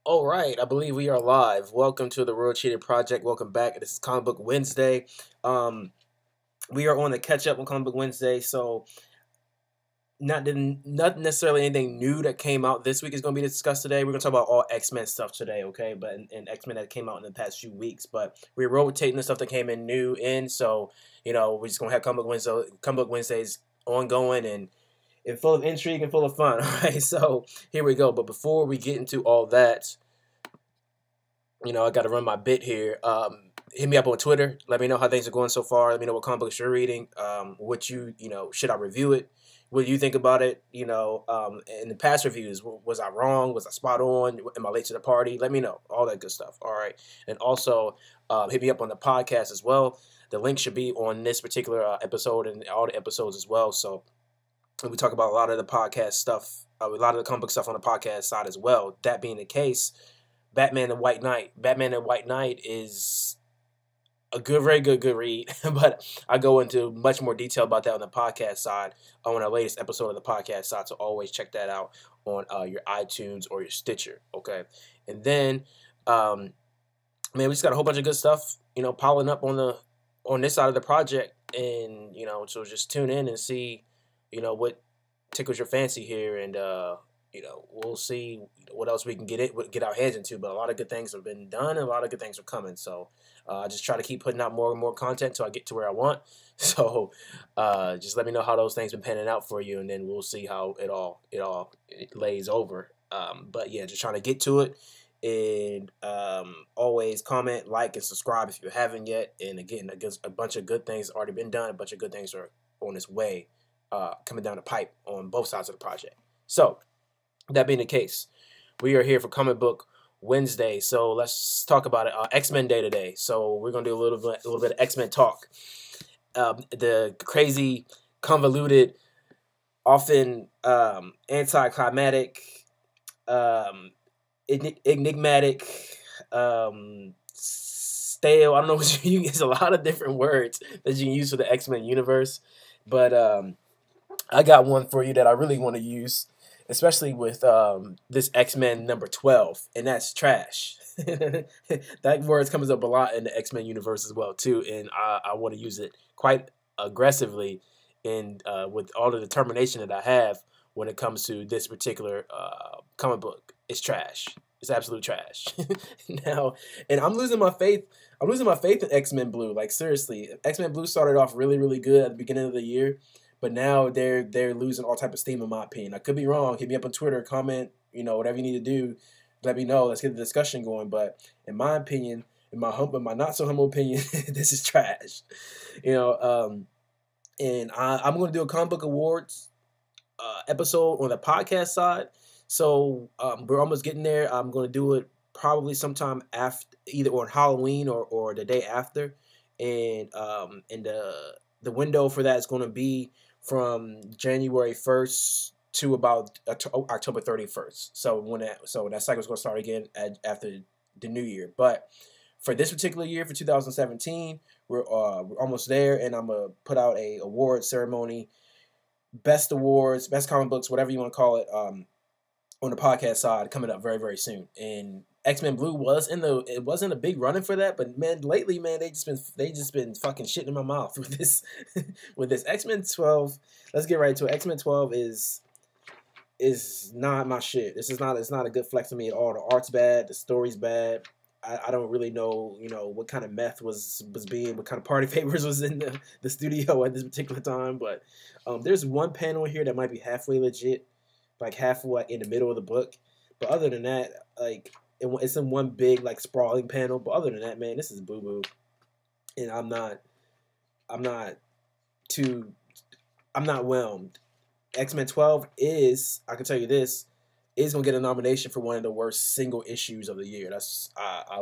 All right, I believe we are live. Welcome to the World Cheated Project. Welcome back. This is Comic Book Wednesday. Um, we are on the catch up on Comic Book Wednesday, so not necessarily anything new that came out this week is going to be discussed today. We're going to talk about all X-Men stuff today, okay? But and X-Men that came out in the past few weeks. But we're rotating the stuff that came in new in, so we're just going to have Comic Book Wednesdays ongoing and full of intrigue and full of fun. All right, so here we go. But before we get into all that, I got to run my bit here. Hit me up on Twitter. Let me know how things are going so far. Let me know what comic books you're reading. What should I review it? What do you think about it? In the past reviews, was I wrong? Was I spot on? Am I late to the party? Let me know. All that good stuff. All right. And also, hit me up on the podcast as well. The link should be on this particular episode and all the episodes as well. So we talk about a lot of the podcast stuff, a lot of the comic book stuff on the podcast side as well. That being the case, Batman and White Knight. Batman and White Knight is a very good read, but I go into much more detail about that on the podcast side on our latest episode of the podcast side. So always check that out on your iTunes or your Stitcher. Okay, and then we just got a whole bunch of good stuff, piling up on this side of the project, and so just tune in and see, what tickles your fancy here, and we'll see what else we can get our hands into. But a lot of good things have been done, and a lot of good things are coming. So I just try to keep putting out more and more content until I get to where I want. So just let me know how those things been panning out for you, and then we'll see how it lays over. But yeah, just trying to get to it. And always comment, like, and subscribe if you haven't yet. And again, a bunch of good things already been done. A bunch of good things are on its way, coming down the pipe on both sides of the project. So that being the case, we are here for Comic Book Wednesday. So let's talk about it. X-Men Day today. So we're gonna do a little bit of X-Men talk. The crazy, convoluted, often anticlimactic, enigmatic, stale. I don't know what you use. A lot of different words that you can use for the X-Men universe, but I got one for you that I really want to use, especially with this X-Men number 12, and that's trash. That word comes up a lot in the X-Men universe as well, too, and I want to use it quite aggressively and with all the determination that I have when it comes to this particular comic book. It's trash. It's absolute trash. Now, and I'm losing my faith. I'm losing my faith in X-Men Blue. Like, seriously, X-Men Blue started off really, really good at the beginning of the year, but now they're losing all type of steam, in my opinion. I could be wrong. Hit me up on Twitter, comment, whatever you need to do. Let me know. Let's get the discussion going. But in my opinion, in my not so humble opinion, this is trash. And I'm going to do a comic book awards episode on the podcast side. So we're almost getting there. I'm going to do it probably sometime after, either on Halloween or the day after. And the window for that is going to be from January 1st to about October 31st. So that cycle is going to start again after the new year. But for this particular year, for 2017, we're almost there, and I'm gonna put out a award ceremony, best awards, best comic books, whatever you want to call it, on the podcast side, coming up very, very soon. And X-Men Blue it wasn't a big running for that, but man, lately, man, they just been fucking shitting in my mouth with this with this X-Men 12. Let's get right to it. X-Men 12 is not my shit. It's not a good flex to me at all. The art's bad, the story's bad. I don't really know, what kind of meth was being, what kind of party favors was in the studio at this particular time. But there's one panel here that might be halfway legit, like halfway in the middle of the book. But other than that, like, it's in one big, like, sprawling panel. But other than that, man, this is boo boo, and I'm not whelmed. X-Men 12 I can tell you this, is gonna get a nomination for one of the worst single issues of the year. That's I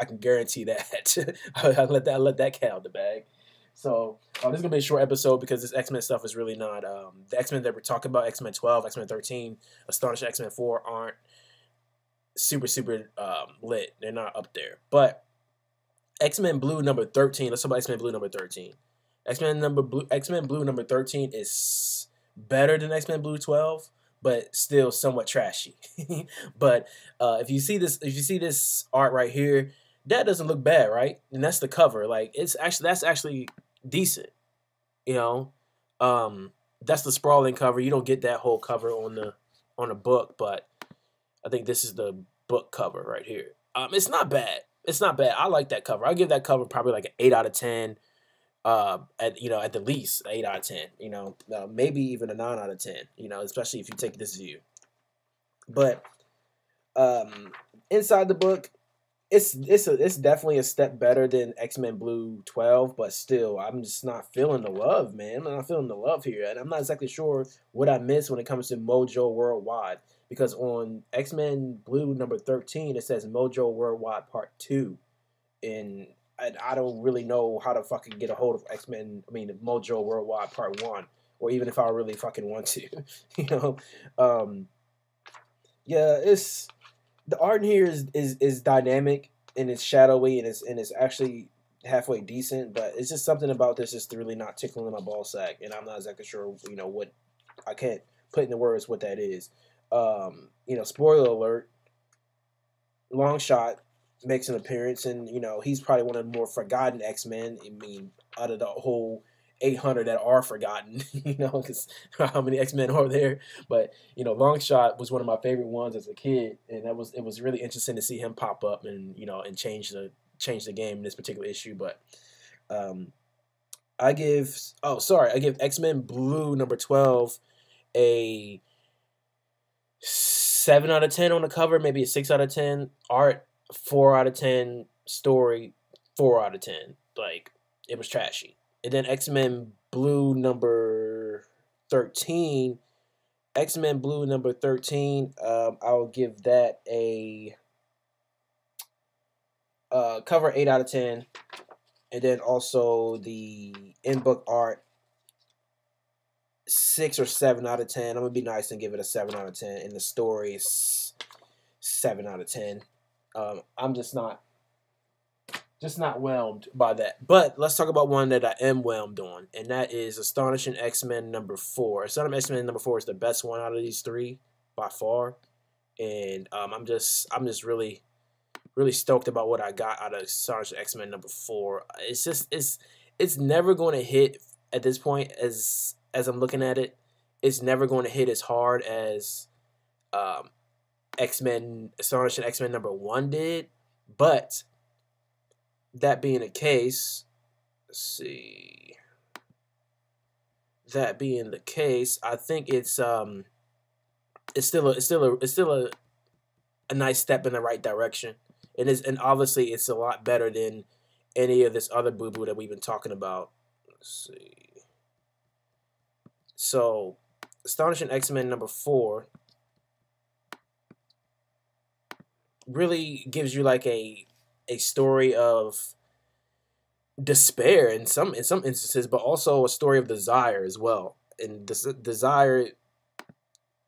can guarantee that. I let that cat out the bag. So this is gonna be a short episode because this X-Men stuff is really not the X-Men that we're talking about. X-Men 12, X-Men 13, Astonishing X-Men 4 aren't super lit. They're not up there. But X-Men Blue number 13. Let's talk about X-Men Blue number 13. X-Men Blue number 13 is better than X-Men Blue 12, but still somewhat trashy. But if you see this art right here, that doesn't look bad, right? And that's the cover. Like that's actually decent. You know, that's the sprawling cover. You don't get that whole cover on the book, but I think this is the book cover right here. It's not bad. It's not bad. I like that cover. I give that cover probably like an 8 out of 10. At the least 8 out of 10. Maybe even a 9 out of 10. Especially if you take this view. But inside the book, it's definitely a step better than X-Men Blue 12, but still, I'm just not feeling the love, man. I'm not feeling the love here, and I'm not exactly sure what I missed when it comes to Mojo Worldwide, because on X-Men Blue number 13, it says Mojo Worldwide Part 2, and I don't really know how to fucking get a hold of Mojo Worldwide Part 1, or even if I really fucking want to, yeah, the art in here is dynamic, and it's shadowy, and it's actually halfway decent, but it's just something about this just really not tickling my ball sack, and I'm not exactly sure, what I can't put into words what that is. Spoiler alert, Longshot makes an appearance, and he's probably one of the more forgotten X-Men. Out of the whole 800 that are forgotten, because how many X-Men are there? But Longshot was one of my favorite ones as a kid, and it was really interesting to see him pop up and and change the game in this particular issue. But I give X-Men Blue number 12 a 7 out of 10 on the cover, maybe a 6 out of 10. Art 4 out of 10. Story 4 out of 10. Like, it was trashy. And then X-Men Blue number 13. X-Men Blue number 13. I'll give that a cover 8 out of 10. And then also the in-book art 6 or 7 out of 10. I'm gonna be nice and give it a 7 out of 10. And the story is 7 out of 10. I'm just not whelmed by that. But let's talk about one that I am whelmed on, and that is Astonishing X-Men number 4. Astonishing X-Men number 4 is the best one out of these three by far, and I'm just really stoked about what I got out of Astonishing X-Men number 4. It's never going to hit at this point as I'm looking at it. It's never going to hit as hard as Astonishing X-Men number 1 did, but that being the case, let's see. That being the case, I think it's still a nice step in the right direction. And obviously it's a lot better than any of this other boo-boo that we've been talking about. Let's see. So, Astonishing X-Men number 4 really gives you like a story of despair in some instances, but also a story of desire as well. And this desire,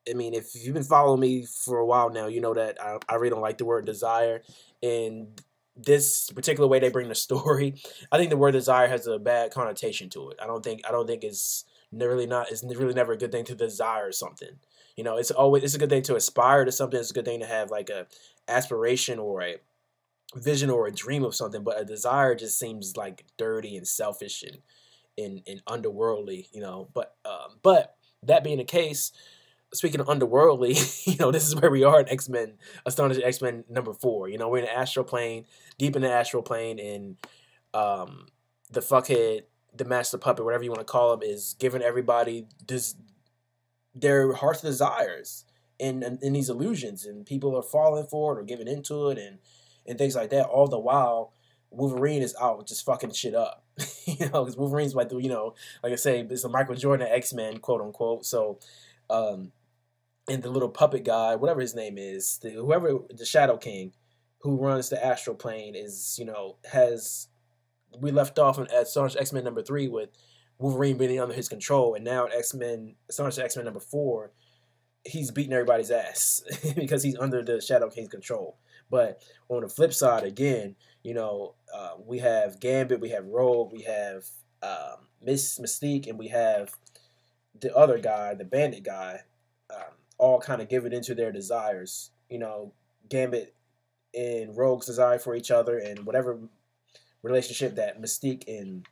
if you've been following me for a while now, you know that I really don't like the word desire. And this particular way they bring the story, I think the word desire has a bad connotation to it. I don't think it's really never a good thing to desire something. It's a good thing to aspire to something. It's a good thing to have like a aspiration or a vision or a dream of something, but a desire just seems like dirty and selfish and underworldly, but that being the case, speaking of underworldly, this is where we are in X-Men, Astonishing X-Men number 4. We're in the astral plane, deep in the astral plane, and the fuckhead, the master puppet, whatever you want to call him, is giving everybody their heart's desires and these illusions, and people are falling for it or giving into it and things like that. All the while, Wolverine is out just fucking shit up, because Wolverine's like like I say, it's a Michael Jordan of X-Men, quote unquote. So, and the little puppet guy, whatever his name is, the Shadow King, who runs the astral plane, is we left off at Astonishing X-Men number 3 with Wolverine being under his control, and now at Astonishing X-Men number 4, he's beating everybody's ass because he's under the Shadow King's control. But on the flip side, again, we have Gambit, we have Rogue, we have Mystique, and we have the other guy, the Bandit guy. all kind of giving into their desires. You know, Gambit and Rogue's desire for each other, and whatever relationship that Mystique and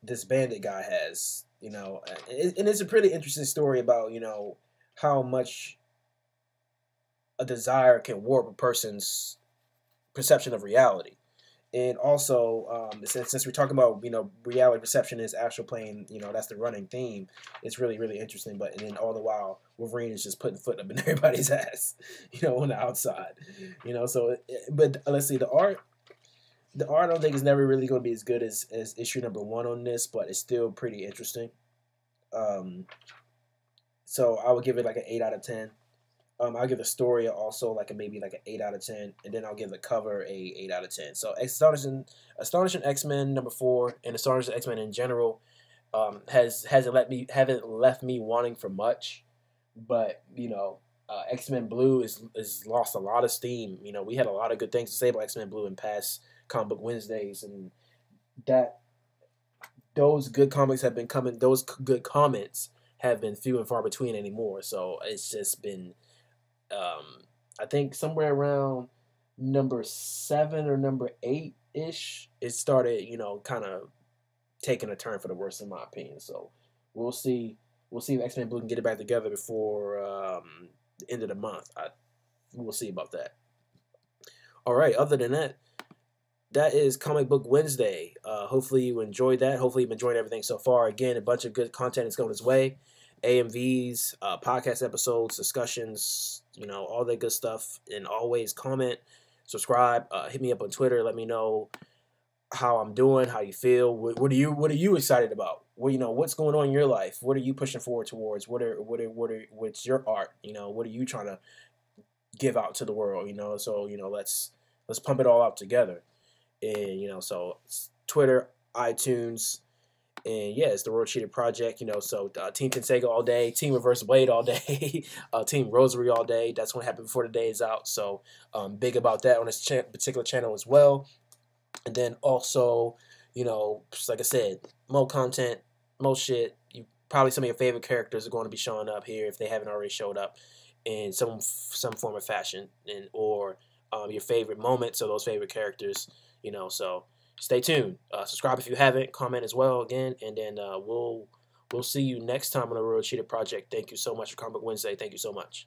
this Bandit guy has. You know, and it's a pretty interesting story about, you know, how much a desire can warp a person's perception of reality. And also, since we're talking about, you know, reality perception is astral plane, you know, that's the running theme. It's really, really interesting. But and then all the while, Wolverine is just putting foot up in everybody's ass, you know, on the outside, you know. So, but let's see, the art I don't think is never really going to be as good as issue number 1 on this, but it's still pretty interesting. So I would give it like an 8 out of 10. I'll give the story also like maybe like an 8 out of 10, and then I'll give the cover a 8 out of 10. So Astonishing X-Men number 4 and Astonishing X-Men in general haven't left me wanting for much, but you know, X-Men Blue is lost a lot of steam. You know, we had a lot of good things to say about X-Men Blue in past Comic Book Wednesdays, and that those good comics have been coming. Those good comments have been few and far between anymore. So it's just been, I think somewhere around number 7 or number 8 ish, it started, you know, kind of taking a turn for the worse in my opinion. So we'll see. We'll see if X-Men Blue can get it back together before the end of the month. We'll see about that. All right. Other than that, that is Comic Book Wednesday. Hopefully you enjoyed that. Hopefully you've enjoyed everything so far. Again, a bunch of good content is going his way. AMVs, podcast episodes, discussions, you know, all that good stuff. And always comment, subscribe, hit me up on Twitter. Let me know how I'm doing, how you feel. What are you excited about? Well, you know, what's going on in your life? What are you pushing forward towards? What's your art? You know, what are you trying to give out to the world? You know, so you know, let's pump it all out together. And you know, so Twitter, iTunes, and yeah, it's the World Cheated Project. You know, so Team Tensega all day, Team Reverse Blade all day, Team Rosary all day. That's what happened before the day is out. So big about that on this particular channel as well. And then also, you know, just like I said, more content, more shit. Probably some of your favorite characters are going to be showing up here if they haven't already showed up in some form of fashion, and or your favorite moments of those favorite characters. You know, so stay tuned. Subscribe if you haven't. Comment as well again, and then we'll see you next time on the Real Cheetah Project. Thank you so much for Comic Book Wednesday. Thank you so much.